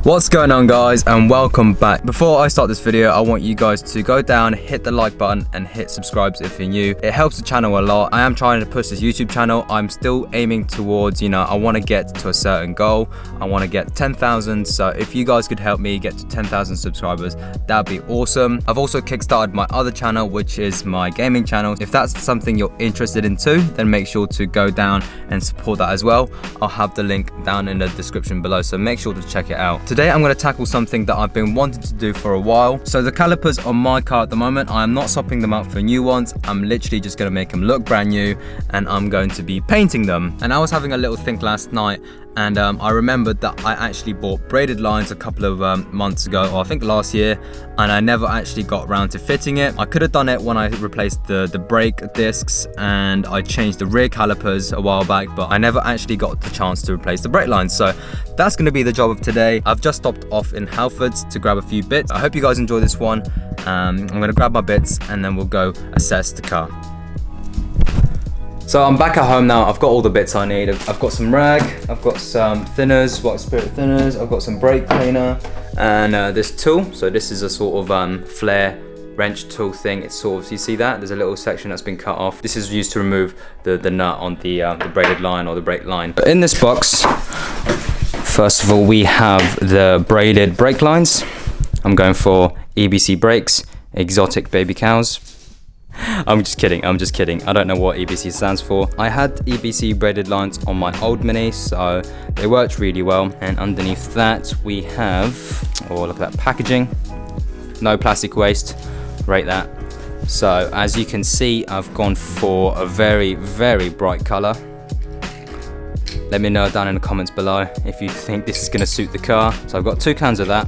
What's going on, guys, and welcome back. Before I start this video, I want you guys to go down, hit the like button and hit subscribe if you're new. It helps the channel a lot. I am trying to push this YouTube channel. I'm still aiming towards, I want to get to a certain goal. I want to get 10,000. So if you guys could help me get to 10,000 subscribers, that'd be awesome. I've also kickstarted my other channel, which is my gaming channel. If that's something you're interested in too, then make sure to go down and support that as well. I'll have the link down in the description below, so make sure to check it out. Today I'm going to tackle something that I've been wanting to do for a while. So the calipers on my car at the moment, I am not swapping them out for new ones. I'm literally just going to make them look brand new, and I'm going to be painting them. And I was having a little think last night, and I remembered that I actually bought braided lines a couple of months ago, or I think last year, and I never actually got around to fitting it. I could have done it when I replaced the brake discs and I changed the rear calipers a while back, but I never actually got the chance to replace the brake lines. So that's going to be the job of today. I've just stopped off in Halfords to grab a few bits. I hope you guys enjoy this one. I'm going to grab my bits and then we'll go assess the car. So I'm back at home now. I've got all the bits I need. I've got some rag, I've got some thinners, white spirit thinners, I've got some brake cleaner, and this tool. So this is a sort of flare wrench tool thing. It's sort of, you see that? There's a little section that's been cut off. This is used to remove the nut on the braided line or the brake line. But in this box, first of all, we have the braided brake lines. I'm going for EBC brakes, exotic baby cows. I'm just kidding. I don't know what EBC stands for. I had EBC braided lines on my old Mini, so they worked really well. And underneath that we have, oh, look at that packaging. No plastic waste, rate that. So as you can see, I've gone for a very, very bright color. Let me know down in the comments below if you think this is gonna suit the car. So I've got 2 cans of that.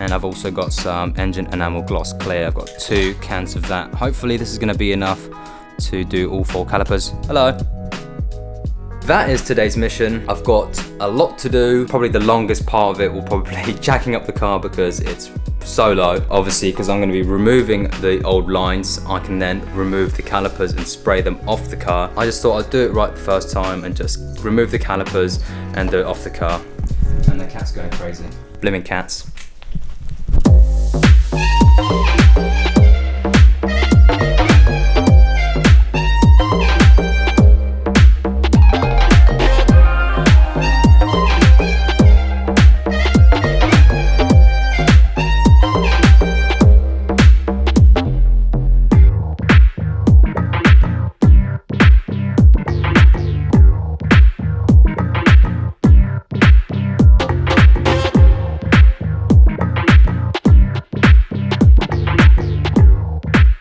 And I've also got some engine enamel gloss clear. I've got 2 cans of that. Hopefully this is going to be enough to do all 4 calipers. Hello. That is today's mission. I've got a lot to do. Probably the longest part of it will probably be jacking up the car because it's so low. Obviously, because I'm going to be removing the old lines, I can then remove the calipers and spray them off the car. I just thought I'd do it right the first time and just remove the calipers and do it off the car. And the cat's going crazy. Blimmin' cats.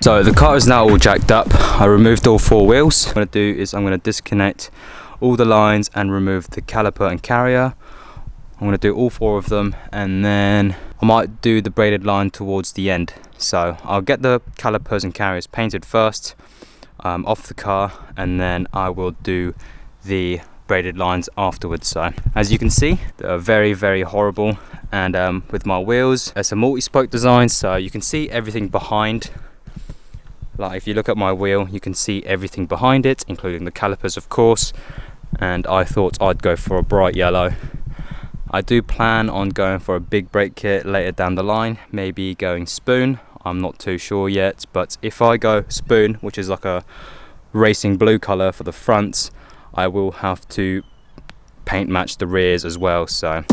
So the car is now all jacked up. I removed all 4 wheels. What I'm going to do is I'm going to disconnect all the lines and remove the caliper and carrier. I'm going to do all 4 of them, and then I might do the braided line towards the end. So I'll get the calipers and carriers painted first off the car, and then I will do the braided lines afterwards. So as you can see, they're very, very horrible. And with my wheels, it's a multi-spoke design, so you can see everything behind. Like if you look at my wheel, you can see everything behind it, including the calipers, of course. And I thought I'd go for a bright yellow. I do plan on going for a big brake kit later down the line, maybe going spoon. I'm not too sure yet, but if I go spoon, which is like a racing blue color for the fronts, I will have to paint match the rears as well. So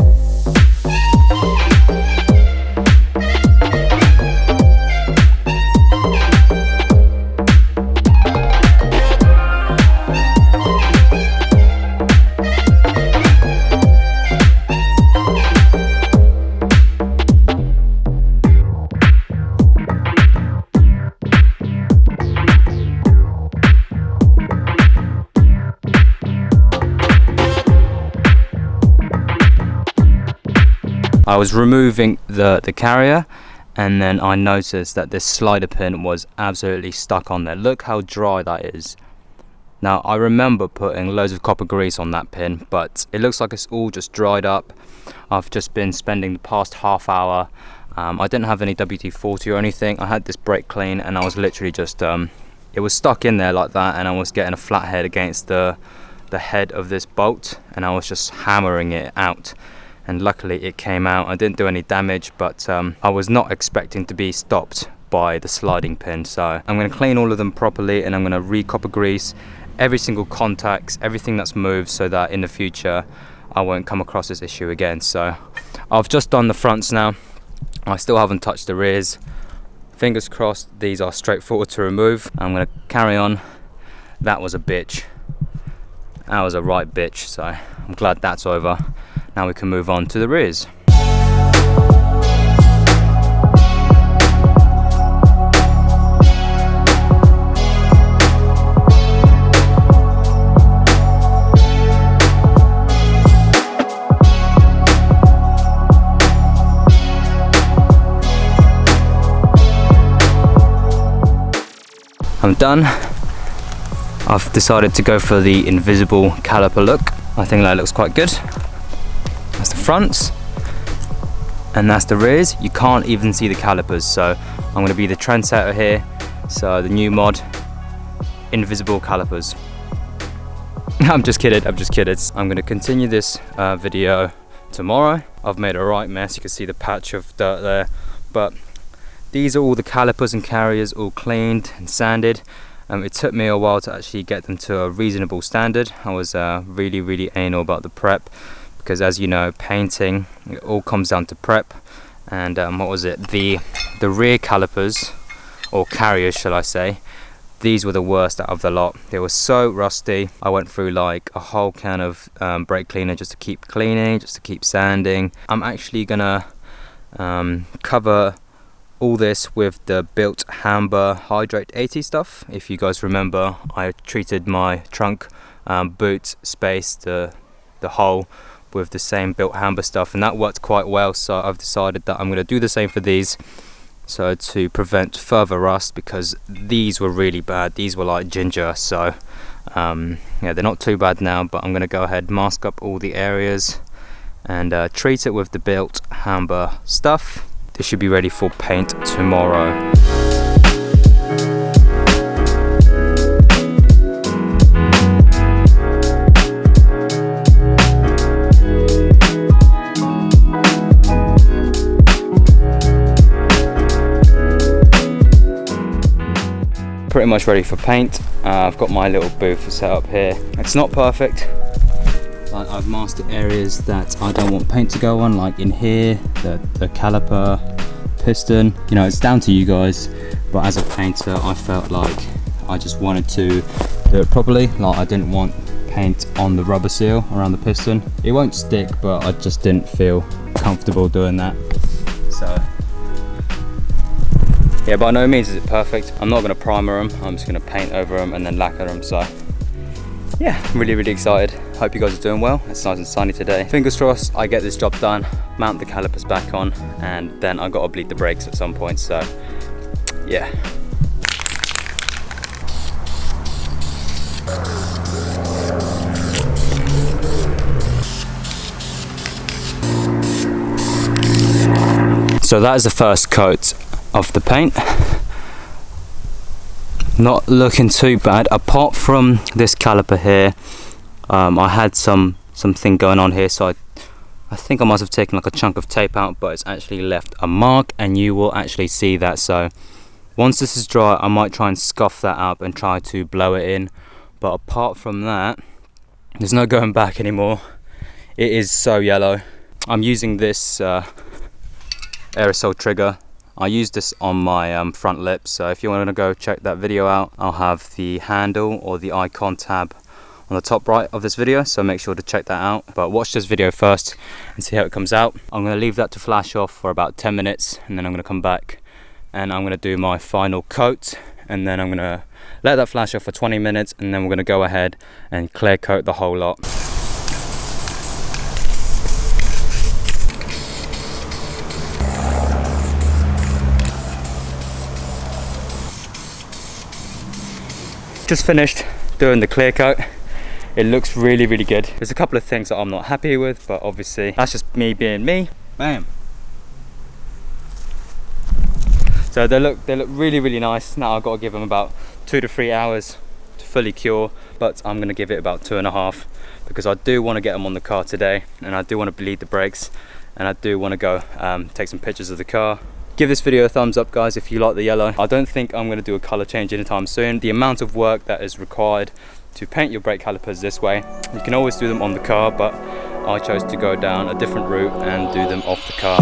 I was removing the carrier, and then I noticed that this slider pin was absolutely stuck on there. Look how dry that is. Now I remember putting loads of copper grease on that pin, but it looks like it's all just dried up. I've just been spending the past half hour. I didn't have any WD-40 or anything. I had this brake clean, and I was literally just it was stuck in there like that, and I was getting a flathead against the head of this bolt, and I was just hammering it out. and luckily it came out. I didn't do any damage, but I was not expecting to be stopped by the sliding pin. So I'm going to clean all of them properly, and I'm going to re-copper grease every single contacts, everything that's moved, so that in the future I won't come across this issue again. So I've just done the fronts now. I still haven't touched the rears. Fingers crossed these are straightforward to remove. I'm going to carry on. That was a bitch. That was a right bitch, so I'm glad that's over. Now we can move on to the rears. I'm done. I've decided to go for the invisible caliper look. I think that looks quite good. That's the fronts, and that's the rears. You can't even see the calipers, so I'm going to be the trendsetter here. So the new mod, invisible calipers. I'm just kidding, I'm just kidding. I'm going to continue this video tomorrow. I've made a right mess. You can see the patch of dirt there, but these are all the calipers and carriers all cleaned and sanded. It took me a while to actually get them to a reasonable standard. I was really anal about the prep, because as you know, painting, it all comes down to prep. And what was it, the rear calipers, or carriers shall I say, these were the worst out of the lot. They were so rusty. I went through like a whole can of brake cleaner just to keep cleaning, just to keep sanding. I'm actually gonna cover all this with the built Hamber Hydrate 80 stuff. If you guys remember, I treated my trunk boot space, the hole, with the same built Hamber stuff, and that worked quite well. So I've decided that I'm going to do the same for these, so to prevent further rust, because these were really bad. These were like ginger. So yeah, they're not too bad now, but I'm going to go ahead, mask up all the areas, and treat it with the built Hamber stuff. This should be ready for paint tomorrow. Pretty much ready for paint. I've got my little booth set up here. It's not perfect. I've masked the areas that I don't want paint to go on, like in here, the caliper, piston. You know, it's down to you guys, but as a painter I felt like I just wanted to do it properly. Like, I didn't want paint on the rubber seal around the piston. It won't stick, but I just didn't feel comfortable doing that. So yeah, by no means is it perfect. I'm not going to primer them, I'm just going to paint over them and then lacquer them. So yeah, I'm really excited. Hope you guys are doing well. It's nice and sunny today. Fingers crossed I get this job done, mount the calipers back on, and then I've got to bleed the brakes at some point. So yeah. So that is the first coat of the paint. Not looking too bad, apart from this caliper here. I had something going on here, so I think I must have taken like a chunk of tape out, but it's actually left a mark, and you will actually see that. So once this is dry, I might try and scuff that up and try to blow it in, but apart from that, there's no going back anymore. It is so yellow. I'm using this aerosol trigger. I used this on my front lip, so if you want to go check that video out, I'll have the handle or the icon tab on the top right of this video, so make sure to check that out. But watch this video first and see how it comes out. I'm going to leave that to flash off for about 10 minutes, and then I'm going to come back and I'm going to do my final coat, and then I'm going to let that flash off for 20 minutes, and then we're going to go ahead and clear coat the whole lot. Just finished doing the clear coat. It looks really good. There's a couple of things that I'm not happy with, but obviously that's just me being me. Bam. So they look really nice. Now I've got to give them about 2 to 3 hours to fully cure, but I'm gonna give it about 2.5 because I do want to get them on the car today, and I do want to bleed the brakes, and I do want to go take some pictures of the car. Give this video a thumbs up, guys, if you like the yellow. I don't think I'm going to do a color change anytime soon. The amount of work that is required to paint your brake calipers this way, you can always do them on the car, but I chose to go down a different route and do them off the car.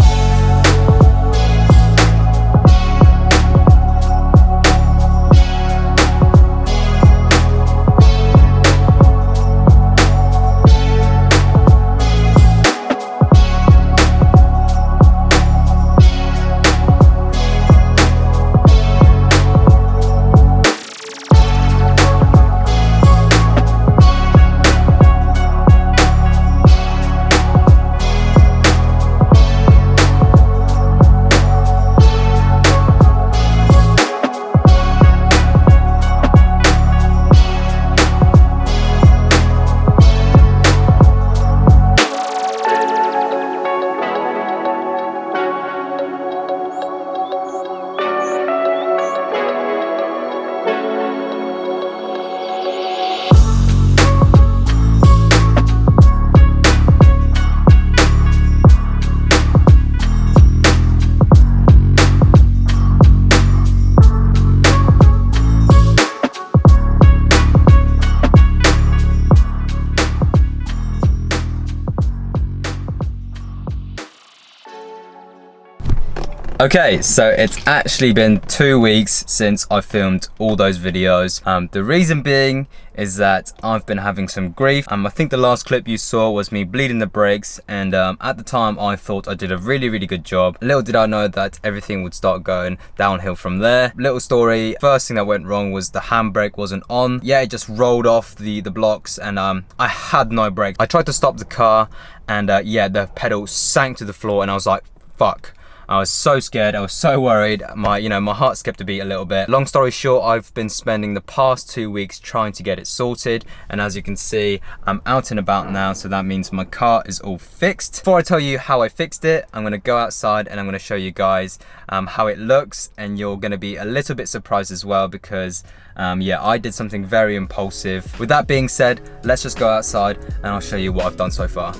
Okay, so it's actually been 2 weeks since I filmed all those videos. The reason being is that I've been having some grief. I think the last clip you saw was me bleeding the brakes, and at the time I thought I did a really good job. Little did I know that everything would start going downhill from there. Little story, first thing that went wrong was the handbrake wasn't on. Yeah, it just rolled off the blocks, and I had no brake. I tried to stop the car, and yeah, the pedal sank to the floor, and I was like, fuck. I was so scared, I was so worried, my heart skipped a beat a little bit. Long story short, I've been spending the past 2 weeks trying to get it sorted, and as you can see, I'm out and about now, so that means my car is all fixed. Before I tell you how I fixed it, I'm gonna go outside and I'm gonna show you guys how it looks, and you're gonna be a little bit surprised as well because yeah, I did something very impulsive. With that being said, let's just go outside and I'll show you what I've done so far.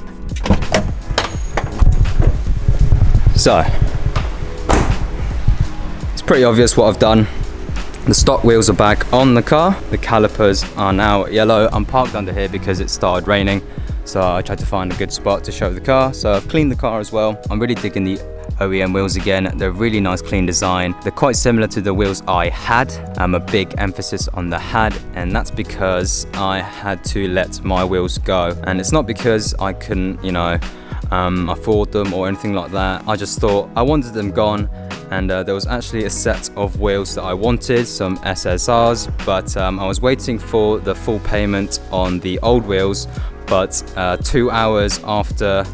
So, it's pretty obvious what I've done. The stock wheels are back on the car. The calipers are now yellow. I'm parked under here because it started raining, so I tried to find a good spot to show the car. So I've cleaned the car as well. I'm really digging the OEM wheels again. They're really nice, clean design. They're quite similar to the wheels I had. A big emphasis on the had, and that's because I had to let my wheels go. And it's not because I couldn't, afford them or anything like that. I just thought I wanted them gone, and there was actually a set of wheels that I wanted, some SSRs, but I was waiting for the full payment on the old wheels, but 2 hours after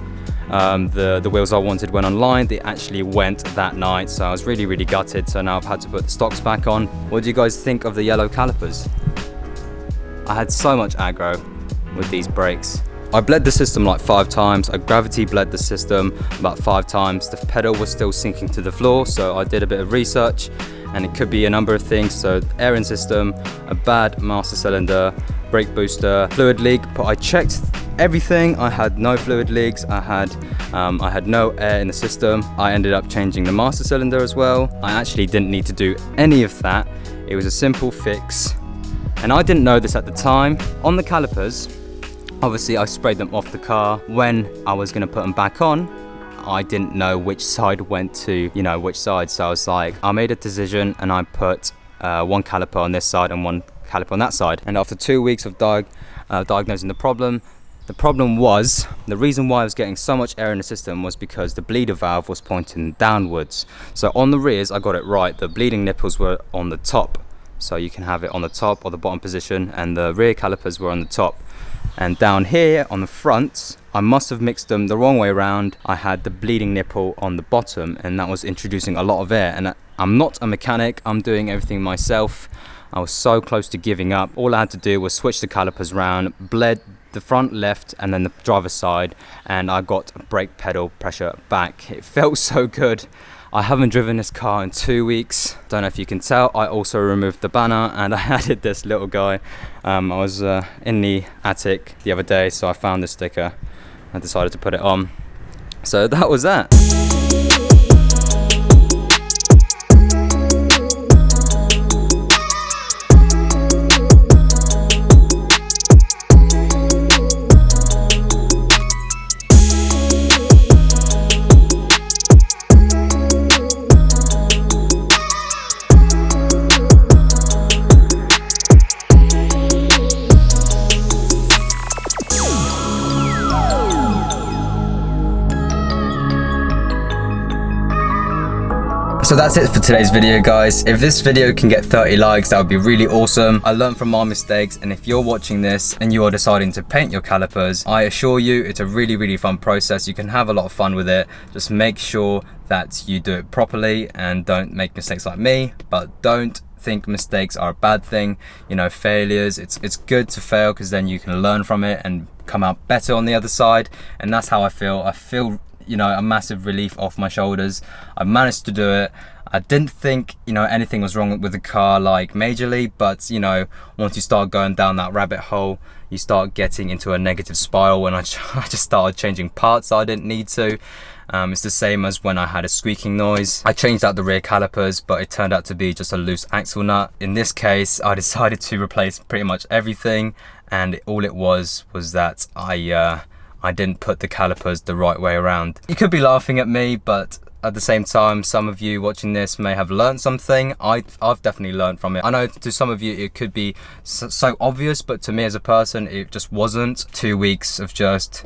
the wheels I wanted went online, they actually went that night, so I was really gutted. So now I've had to put the stocks back on. What do you guys think of the yellow calipers? I had so much aggro with these brakes. I bled the system like 5 times. I gravity bled the system about 5 times. The pedal was still sinking to the floor, so I did a bit of research, and it could be a number of things. So airing system, a bad master cylinder, brake booster, fluid leak. But I checked everything. I had no fluid leaks. I had no air in the system. I ended up changing the master cylinder as well. I actually didn't need to do any of that. It was a simple fix, and I didn't know this at the time. On the calipers, obviously I sprayed them off the car. When I was going to put them back on, I didn't know which side went to, which side. So I was like, I made a decision and I put one caliper on this side and one caliper on that side. And after 2 weeks of diagnosing the problem was, the reason why I was getting so much air in the system was because the bleeder valve was pointing downwards. So on the rears, I got it right. The bleeding nipples were on the top. So you can have it on the top or the bottom position, and the rear calipers were on the top. And down here on the front, I must have mixed them the wrong way around. I had the bleeding nipple on the bottom, and that was introducing a lot of air. And I'm not a mechanic, I'm doing everything myself. I was so close to giving up. All I had to do was switch the calipers around, bled the front left and then the driver's side, and I got brake pedal pressure back. It felt so good. I haven't driven this car in 2 weeks. Don't know if you can tell. I also removed the banner and I added this little guy. I was in the attic the other day, so I found this sticker. I decided to put it on. So that was that. So that's it for today's video, guys. If this video can get 30 likes, that would be really awesome. I learned from my mistakes, and if you're watching this and you are deciding to paint your calipers, I assure you it's a really fun process. You can have a lot of fun with it. Just make sure that you do it properly and don't make mistakes like me, but don't think mistakes are a bad thing. You know, failures, it's good to fail because then you can learn from it and come out better on the other side. And that's how I feel, you know, a massive relief off my shoulders. I managed to do it. I didn't think, you know, anything was wrong with the car, like majorly, but you know, once you start going down that rabbit hole, you start getting into a negative spiral. When I just started changing parts I didn't need to. It's the same as when I had a squeaking noise. I changed out the rear calipers, but it turned out to be just a loose axle nut. In this case, I decided to replace pretty much everything, and all it was that I didn't put the calipers the right way around. You could be laughing at me, but at the same time, some of you watching this may have learned something. I've definitely learned from it. I know to some of you it could be so obvious, but to me as a person, it just wasn't. 2 weeks of just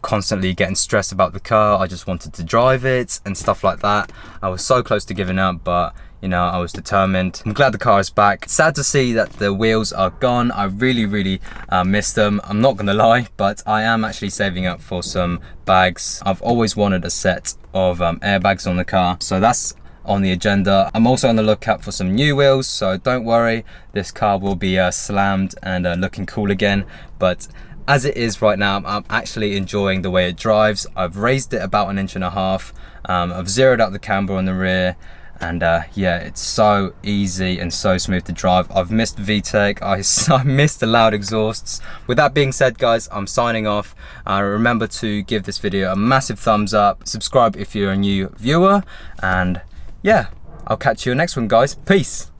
constantly getting stressed about the car. I just wanted to drive it and stuff like that. I was so close to giving up, but you know, I was determined. I'm glad the car is back. It's sad to see that the wheels are gone. I really miss them. I'm not gonna lie, but I am actually saving up for some bags. I've always wanted a set of airbags on the car, so that's on the agenda. I'm also on the lookout for some new wheels, so don't worry, this car will be slammed and looking cool again. But as it is right now, I'm actually enjoying the way it drives. I've raised it about 1.5 inches. I've zeroed out the camber on the rear. And yeah, it's so easy and so smooth to drive. I've missed VTEC, I missed the loud exhausts. With that being said, guys, I'm signing off. Remember to give this video a massive thumbs up, subscribe if you're a new viewer, and yeah, I'll catch you in the next one, guys. Peace.